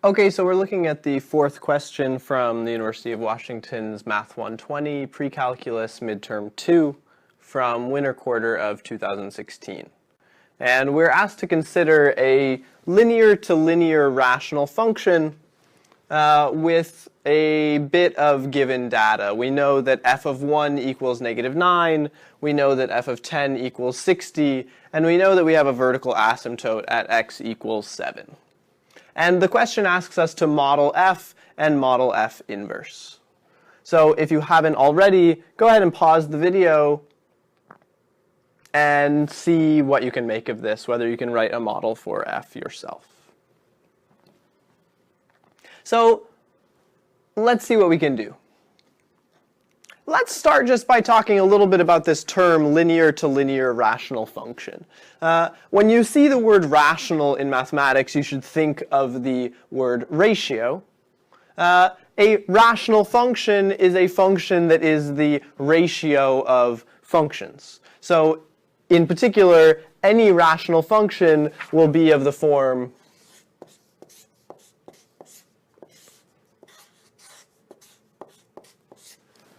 Okay, so we're looking at the fourth question from the University of Washington's Math 120 Pre-Calculus Midterm 2 from winter quarter of 2016. And we're asked to consider a linear-to-linear rational function with a bit of given data. We know that f of 1 equals -9, we know that f of 10 equals 60, and we know that we have a vertical asymptote at x equals 7. And the question asks us to model f and model f inverse. So if you haven't already, go ahead and pause the video and see what you can make of this, whether you can write a model for f yourself. So let's see what we can do. Let's start just by talking a little bit about this term linear-to-linear rational function. When you see the word rational in mathematics, you should think of the word ratio. A rational function is a function that is the ratio of functions. So in particular, any rational function will be of the form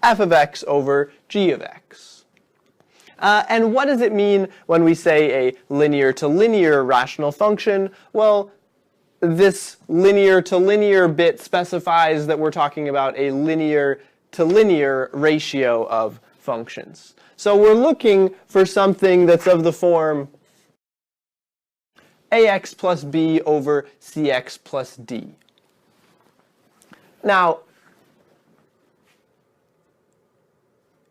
f of x over g of x. And what does it mean when we say a linear-to-linear rational function? Well, this linear-to-linear bit specifies that we're talking about a linear-to-linear ratio of functions. So we're looking for something that's of the form ax plus b over cx plus d. Now,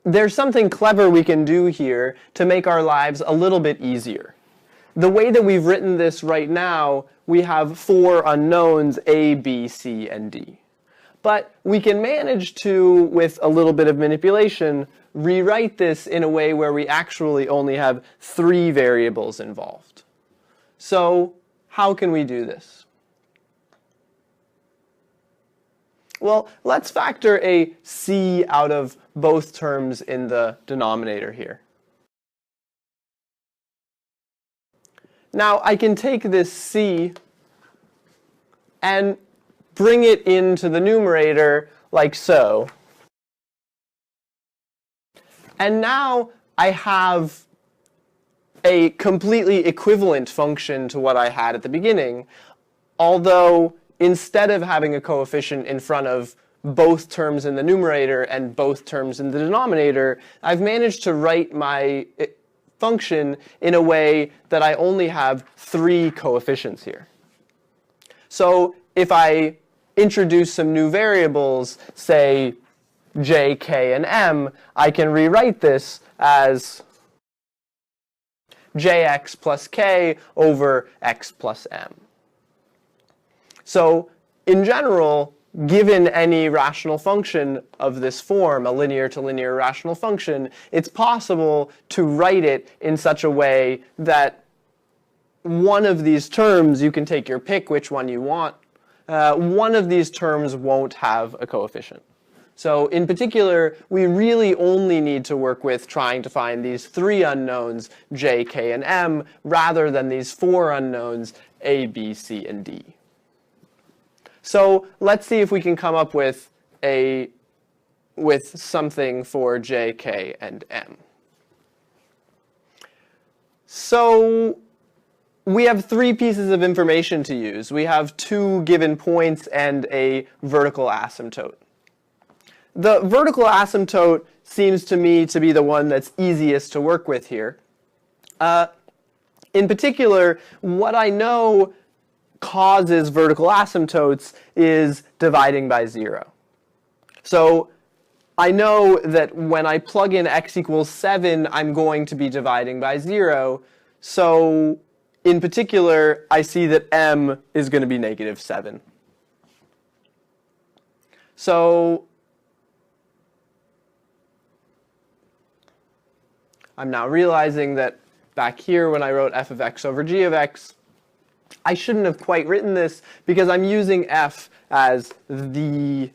there's something clever we can do here to make our lives a little bit easier. The way that we've written this right now, we have 4 unknowns, a, b, c, and d. But we can manage to, with a little bit of manipulation, rewrite this in a way where we actually only have 3 variables involved. So how can we do this? Well, let's factor a c out of both terms in the denominator here. Now, I can take this c and bring it into the numerator like so. And now I have a completely equivalent function to what I had at the beginning, although instead of having a coefficient in front of both terms in the numerator and both terms in the denominator, I've managed to write my function in a way that I only have 3 coefficients here. So if I introduce some new variables, say j, k, and m, I can rewrite this as jx plus k over x plus m. So in general, given any rational function of this form, a linear-to-linear rational function, it's possible to write it in such a way that one of these terms, you can take your pick which one you want, one of these terms won't have a coefficient. So in particular, we really only need to work with trying to find these 3 unknowns, j, k, and m, rather than these 4 unknowns, a, b, c, and d. So let's see if we can come up with something for j, k, and m. So we have 3 pieces of information to use. We have 2 given points and a vertical asymptote. The vertical asymptote seems to me to be the one that's easiest to work with here. In particular, what I know causes vertical asymptotes is dividing by 0. So I know that when I plug in x equals 7, I'm going to be dividing by 0. So in particular, I see that m is going to be -7. So I'm now realizing that back here when I wrote f of x over g of x, I shouldn't have quite written this because I'm using f as the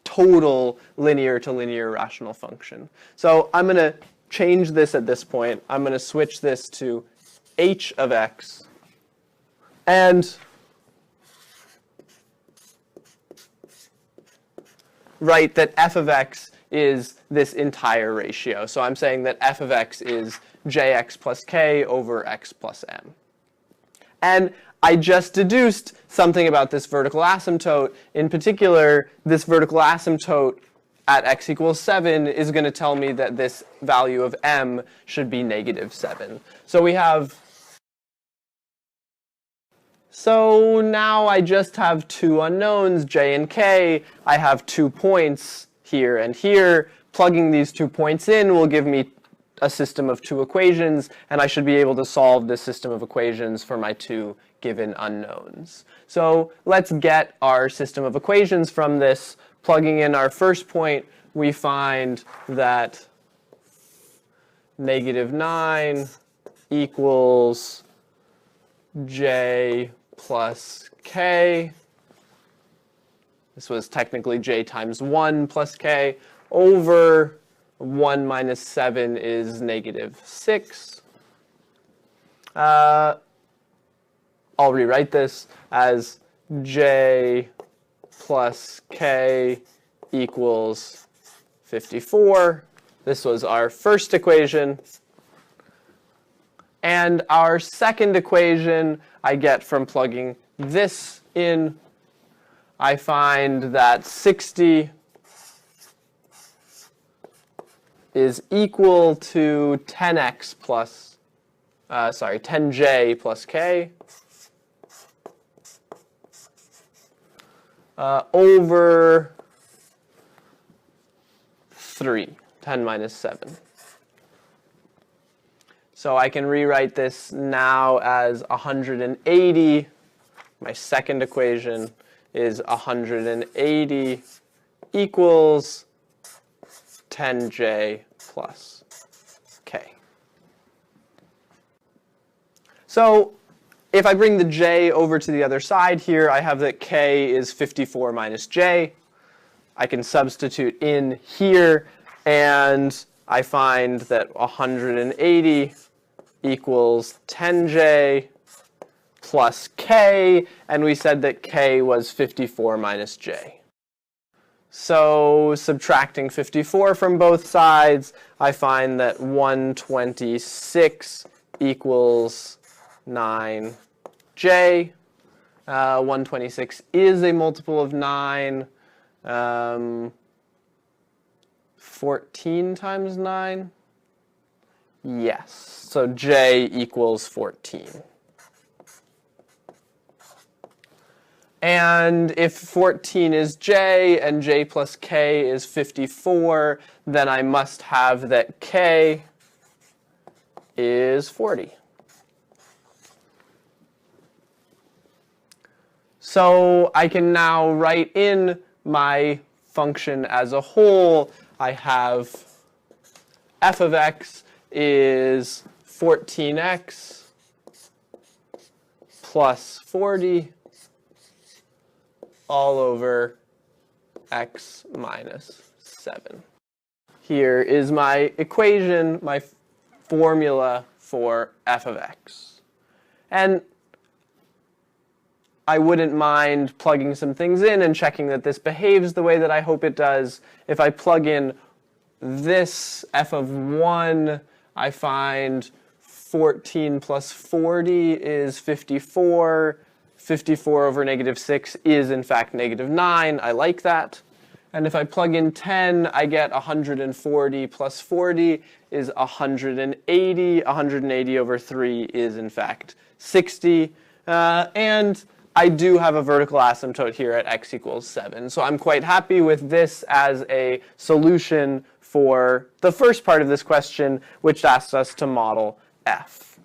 total linear-to-linear rational function. So I'm going to change this at this point. I'm going to switch this to h of x. And write that f of x is this entire ratio. So I'm saying that f of x is jx plus k over x plus m. And I just deduced something about this vertical asymptote. In particular, this vertical asymptote at x equals 7 is going to tell me that this value of m should be negative 7. So now I just have two unknowns, j and k. I have 2 points here and here. Plugging these 2 points in will give me a system of 2 equations, and I should be able to solve this system of equations for my 2 given unknowns. So let's get our system of equations from this. Plugging in our first point, we find that negative 9 equals j plus k. This was technically j times 1 plus k over 1 minus 7 is negative 6. I'll rewrite this as j plus k equals 54. This was our first equation. And our second equation I get from plugging this in. I find that 60 is equal to 10j plus k over 3, 10 minus 7. So I can rewrite this now as 180. My second equation is 180 equals 10j plus k. So if I bring the j over to the other side here, I have that k is 54 minus j. I can substitute in here, and I find that 180 equals 10j plus k, and we said that k was 54 minus j. So subtracting 54 from both sides, I find that 126 equals 9j. 126 is a multiple of 9. 14 times 9? Yes. So j equals 14. And if 14 is j and j plus k is 54, then I must have that k is 40. So I can now write in my function as a whole. I have f of x is 14x plus 40 all over x minus 7. Here is my equation, my formula for f of x. And I wouldn't mind plugging some things in and checking that this behaves the way that I hope it does. If I plug in this f of 1, I find 14 plus 40 is 54. 54 over negative 6 is, in fact, negative 9. I like that. And if I plug in 10, I get 140 plus 40 is 180. 180 over 3 is, in fact, 60. And I do have a vertical asymptote here at x equals 7. So I'm quite happy with this as a solution for the first part of this question, which asks us to model f.